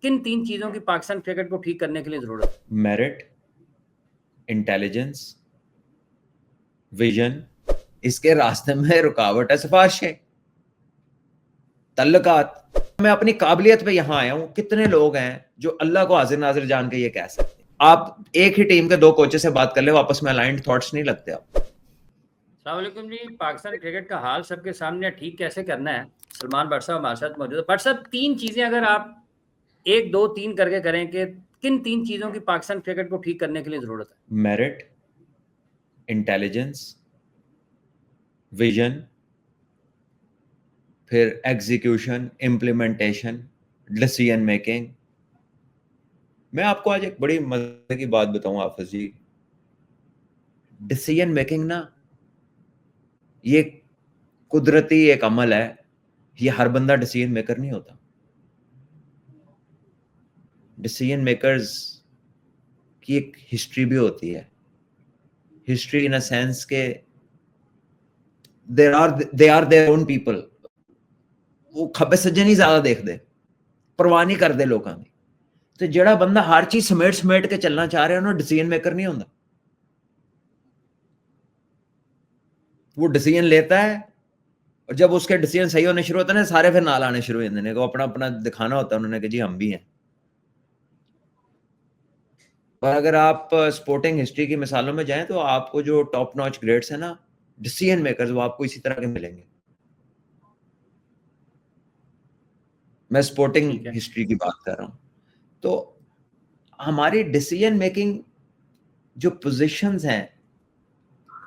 किन 3 चीज़ों की पाकिस्तान क्रिकेट को ठीक करने के लिए ज़रूरत है? Merit, intelligence, vision. इसके रास्ते में रुकावट है सिफारिशें, तल्लुकात। मैं अपनी काबिलियत पे यहाँ आया हूँ। कितने लोग हैं जो अल्लाह को हाजिर नाजिर जान के ये कह सकते हैं? आप एक ही टीम के 2 कोचेस से बात कर ले, वापस में अलाइंड थॉट्स नहीं लगते आप। अस्सलाम वालेकुम जी, पाकिस्तान क्रिकेट का हाल सबके सामने ठीक कैसे करना है? सलमान भट्ट साहब हमारे साथ मौजूद है। भट्ट साहब 3 चीज़ें अगर आप 1, 2, 3 करके करें कि किन 3 चीज़ों की पाकिस्तान क्रिकेट को ठीक करने के लिए ज़रूरत है? मेरिट, इंटेलिजेंस, विजन, फिर एग्जीक्यूशन, इम्प्लीमेंटेशन, डिसीजन मेकिंग। मैं आपको आज एक बड़ी मजे की बात बताऊं हाफिज जी। डिसीजन मेकिंग ना, ये कुदरती एक अमल है। ये हर बंदा डिसीजन मेकर नहीं होता। डिसीजन मेकर्स की एक हिस्ट्री भी होती है। हिस्ट्री इन अ सेंस के they are their own people. वो खब्बे सज्जे नहीं ज्यादा देखते, परवाह नहीं करते लोगों की। तो जेड़ा बंदा हर चीज समेट समेट के चलना चाह रहा है, उन्होंने डिसीजन मेकर नहीं होता। वो डिसीजन लेता है, और जब उसके डिसीजन सही होने शुरू होते हैं ना, सारे फिर नाल आने शुरू हो जाते हैं को अपना अपना दिखाना होता है उन्होंने कि जी हम भी हैं। पर अगर आप स्पोर्टिंग हिस्ट्री की मिसालों में जाएं तो आपको जो टॉप नॉच ग्रेड्स है ना, डिसीजन मेकर्स, वो आपको इसी तरह के मिलेंगे। मैं स्पोर्टिंग ठीक है। हिस्ट्री की बात कर रहा हूं। तो हमारी डिसीजन मेकिंग जो पोजीशंस हैं,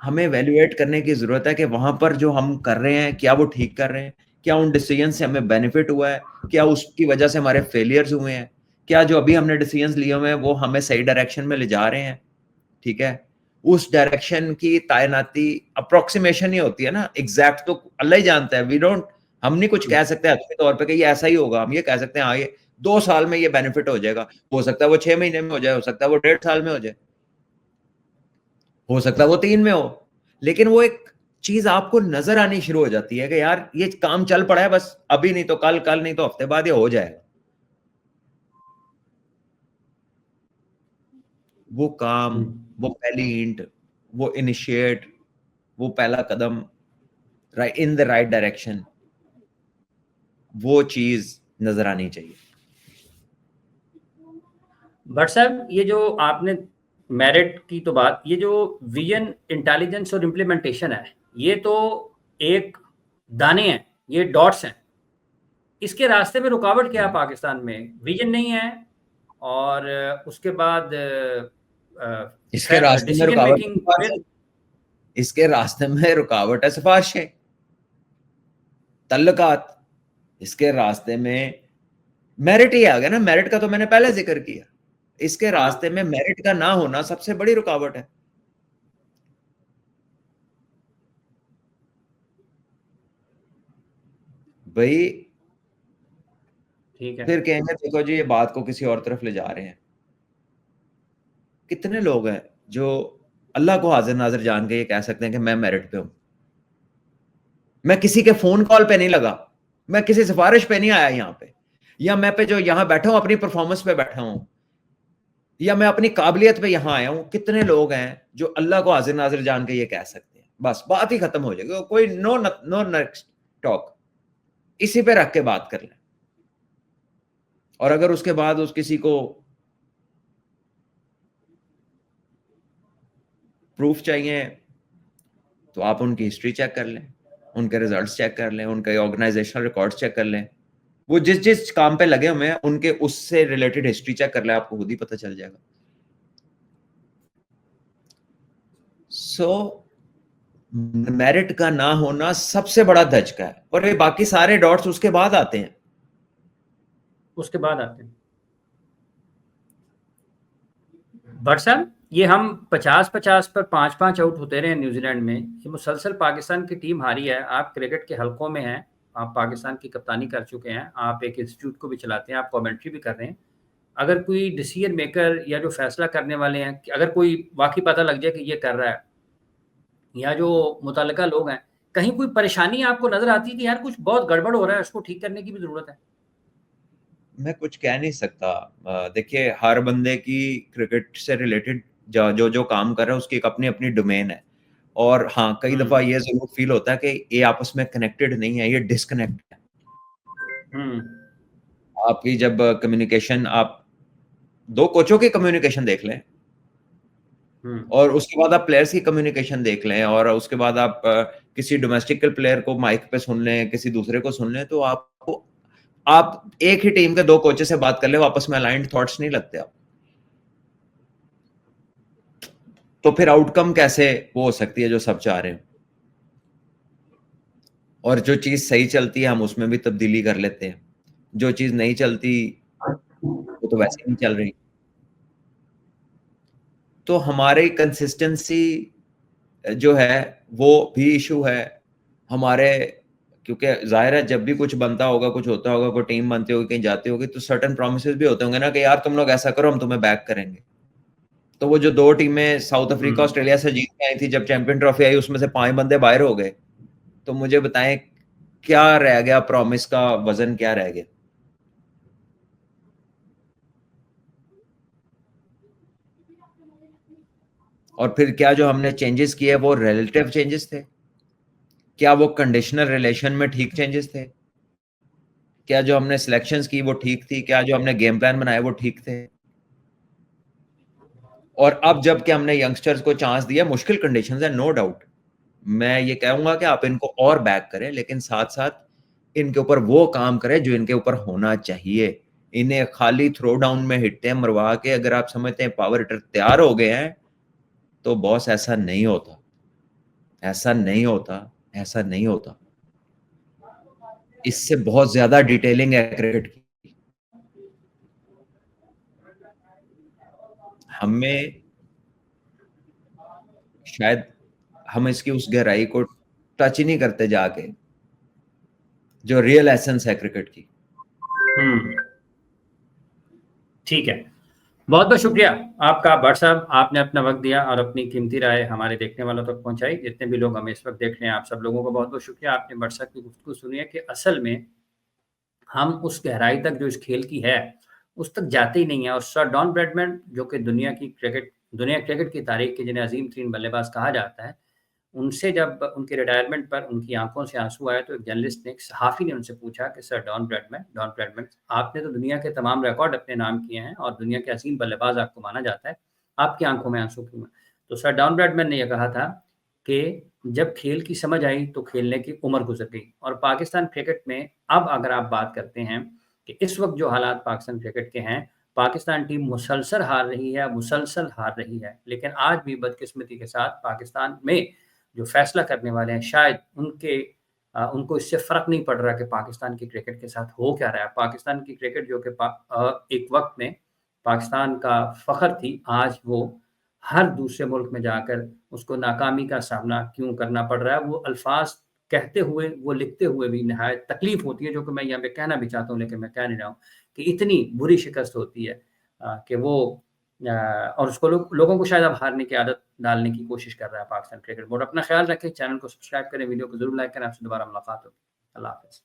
हमें वैल्यूएट करने की जरूरत है कि वहां पर जो हम कर रहे हैं क्या वो ठीक कर रहे हैं, क्या उन डिसीजन से हमें बेनिफिट हुआ है, क्या उसकी वजह से हमारे फेलियर्स हुए हैं, क्या जो अभी हमने डिसीजंस लिए हुए हैं वो हमें सही डायरेक्शन में ले जा रहे हैं। ठीक है। उस डायरेक्शन की तैनाती अप्रोक्सीमेशन ही होती है ना, एग्जैक्ट तो अल्लाह ही जानता है। वी डोंट, हम नहीं कुछ कह सकते हतमी तौर पे कि ये ऐसा ही होगा। हम ये कह सकते हैं हाँ ये 2 साल में ये बेनिफिट हो जाएगा, हो सकता है वो 6 महीने में हो जाए, हो सकता है वो 1.5 साल में हो जाए, हो सकता है वो 3 में हो। लेकिन वो एक चीज आपको नजर आनी शुरू हो जाती है कि यार ये काम चल पड़ा है, बस अभी नहीं तो कल, कल नहीं तो हफ्ते बाद ये हो जाएगा। वो काम, वो पहली ईंट, वो इनिशिएट, वो पहला कदम right in the right direction, वो चीज नजर आनी चाहिए। भट्ट साहब, ये जो आपने मेरिट की तो बात, ये जो विजन, इंटेलिजेंस और इम्प्लीमेंटेशन है, ये तो एक दाने हैं, ये डॉट्स हैं। इसके रास्ते में रुकावट क्या है पाकिस्तान में? विजन नहीं है और उसके बाद इसके रास्ते में डिसीजन रुकावट है मेकिंग सिफारिशें। फिर इसके रास्ते में रुकावट है सिफारिशें, तल्लुकात। इसके रास्ते में मेरिट ही आ गया ना, मेरिट का तो मैंने पहले जिक्र किया। इसके हाँ, रास्ते में मेरिट का ना होना सबसे बड़ी रुकावट है। भाई ठीक है। फिर कहेंगे देखो जी ये बात को किसी और तरफ ले जा रहे हैं। कितने लोग हैं जो अल्लाह को हाजिर नाजिर जान के ये कह सकते हैं कि मैं मेरिट पे हूं, मैं किसी के फोन कॉल पे नहीं लगा, मैं किसी सिफारिश पे नहीं आया यहाँ पे, या मैं पे जो यहाँ बैठा हूं अपनी परफॉर्मेंस पे बैठा हूं, या मैं अपनी काबिलियत पे यहाँ आया हूं। कितने लोग हैं जो अल्लाह को हाजिर नाजिर जान के ये कह सकते हैं? बस बात ही खत्म हो जाएगी, कोई नो नेक्स्ट टॉक, इसी पे रख के बात कर लें। और अगर उसके बाद उस किसी को प्रूफ चाहिए तो आप उनकी हिस्ट्री चेक कर लें, उनके रिजल्ट्स चेक कर लें, उनके ऑर्गेनाइजेशनल रिकॉर्ड्स चेक कर लें। वो जिस जिस काम पे लगे हुए हैं उनके उससे रिलेटेड हिस्ट्री चेक कर लें, आपको खुद ही पता चल जाएगा। सो मेरिट का ना होना सबसे बड़ा धचका है, और ये बाकी सारे डॉट्स उसके बाद आते हैं। उसके बाद आते हैं। भट्ट साहब, ये हम 50-50 पर 5-5 आउट होते रहे न्यूजीलैंड में, ये मुसलसल पाकिस्तान की टीम हारी है। आप क्रिकेट के हलकों में हैं, आप पाकिस्तान की कप्तानी कर चुके हैं, आप एक इंस्टीट्यूट को भी चलाते हैं, आप कमेंट्री भी कर रहे हैं। अगर कोई डिसीजन मेकर या जो फैसला करने वाले हैं, कि अगर कोई वाकई पता लग जाए कि ये कर रहा है, या जो मुतल्लिका लोग हैं, कहीं कोई परेशानी आपको नजर आती है कि यार कुछ बहुत गड़बड़ हो रहा है, उसको ठीक करने की भी जरूरत है? मैं कुछ कह नहीं सकता। देखिए, हर बंदे की क्रिकेट से रिलेटेड जो जो काम कर रहा है उसकी एक अपनी अपनी डोमेन है। और हाँ, कई दफा ये जरूर फील होता है कि ये आपस में कनेक्टेड नहीं है, ये डिस्कनेक्ट है। आपकी जब कम्युनिकेशन, आप दो कोचों की कम्युनिकेशन देख लें और उसके बाद आप प्लेयर्स की कम्युनिकेशन देख लें और उसके बाद आप किसी डोमेस्टिक प्लेयर को माइक पे सुन लें, किसी दूसरे को सुन लें, तो आपको, आप एक ही टीम के दो कोचेस से बात कर ले, आपस में अलाइंड थॉट्स नहीं लगते आप, तो फिर आउटकम कैसे वो हो सकती है जो सब चाह रहे हैं। और जो चीज सही चलती है हम उसमें भी तब्दीली कर लेते हैं, जो चीज नहीं चलती वो तो वैसे ही नहीं चल रही। तो हमारी कंसिस्टेंसी जो है वो भी इशू है हमारे, क्योंकि जाहिर है जब भी कुछ बनता होगा, कुछ होता होगा, कोई टीम बनती होगी, कहीं जाती होगी, तो सर्टेन प्रोमिसेस भी होते होंगे ना कि यार तुम लोग ऐसा करो, हम तुम्हें बैक करेंगे। तो वो जो दो टीमें साउथ अफ्रीका ऑस्ट्रेलिया से जीत के आई थी, जब चैंपियन ट्रॉफी आई, उसमें से 5 बंदे बाहर हो गए, तो मुझे बताएं क्या रह गया, प्रॉमिस का वजन क्या रह गया? और फिर क्या जो हमने चेंजेस किए वो रिलेटिव चेंजेस थे? क्या वो कंडीशनल रिलेशन में ठीक चेंजेस थे? क्या जो हमने सिलेक्शंस की वो ठीक थी? क्या जो हमने गेम प्लान बनाए वो ठीक थे? और अब जब कि हमने यंगस्टर्स को चांस दिया, मुश्किल कंडीशंस है, नो डाउट, मैं ये कहूंगा कि आप इनको और बैक करें, लेकिन साथ साथ इनके ऊपर वो काम करें जो इनके ऊपर होना चाहिए। इन्हें खाली थ्रो डाउन में हिट्टे मरवा के अगर आप समझते हैं पावर हिटर तैयार हो गए हैं, तो बॉस ऐसा नहीं होता, ऐसा नहीं होता, ऐसा नहीं होता। इससे बहुत ज्यादा डिटेलिंग है क्रिकेट की। हमें शायद हम इसकी उस गहराई को टच ही नहीं करते जाके, जो रियल एसेंस है क्रिकेट की। ठीक है, बहुत बहुत शुक्रिया आपका भट्ट साहब, आपने अपना वक्त दिया और अपनी कीमती राय हमारे देखने वालों तक पहुंचाई। जितने भी लोग हमें इस वक्त देख रहे हैं, आप सब लोगों को बहुत बहुत शुक्रिया, आपने भट्ट साहब की गुफ्तगू सुनी है कि असल में हम उस गहराई तक जो इस खेल की है उस तक जाते ही नहीं है। और सर डॉन ब्रैडमैन, जो कि दुनिया क्रिकेट की तारीख के जिन्हें अजीम तरीन बल्लेबाज कहा जाता है, उनसे जब उनके रिटायरमेंट पर उनकी आंखों से आंसू आए, तो एक जर्नलिस्ट ने, एक सहाफ़ी ने उनसे पूछा कि सर डॉन ब्रैडमैन, आपने तो दुनिया के तमाम रिकॉर्ड अपने नाम किए हैं और दुनिया के अजीम बल्लेबाज आपको माना जाता है, आपकी आंखों में आंसू क्यों हैं? तो सर डॉन ब्रैडमैन ने यह कहा था कि जब खेल की समझ आई तो खेलने की उम्र गुजर गई। और पाकिस्तान क्रिकेट में अब अगर आप बात करते हैं कि इस वक्त जो हालात पाकिस्तान क्रिकेट के हैं, पाकिस्तान टीम मुसलसल हार रही है, मुसलसल हार रही है, लेकिन आज भी बदकिस्मती के साथ पाकिस्तान में जो फैसला करने वाले हैं, शायद उनको इससे फ़र्क नहीं पड़ रहा कि पाकिस्तान की क्रिकेट के साथ हो क्या रहा है। पाकिस्तान की क्रिकेट जो कि एक वक़्त में पाकिस्तान का फ़ख्र थी, आज वो हर दूसरे मुल्क में जाकर उसको नाकामी का सामना क्यों करना पड़ रहा है। वो अल्फ़ाज़ कहते हुए, वो लिखते हुए भी निहायत तकलीफ़ होती है, जो कि मैं यहाँ पे कहना भी चाहता हूँ, लेकिन मैं कह नहीं रहा हूँ, कि इतनी बुरी शिकस्त होती है कि वो और उसको लोगों को शायद अब हारने की आदत डालने की कोशिश कर रहा है पाकिस्तान क्रिकेट बोर्ड। अपना ख्याल रखें, चैनल को सब्सक्राइब करें, वीडियो को ज़रूर लाइक करें। आपसे दोबारा मुलाकात होगी। अल्लाह हाफ़िज़।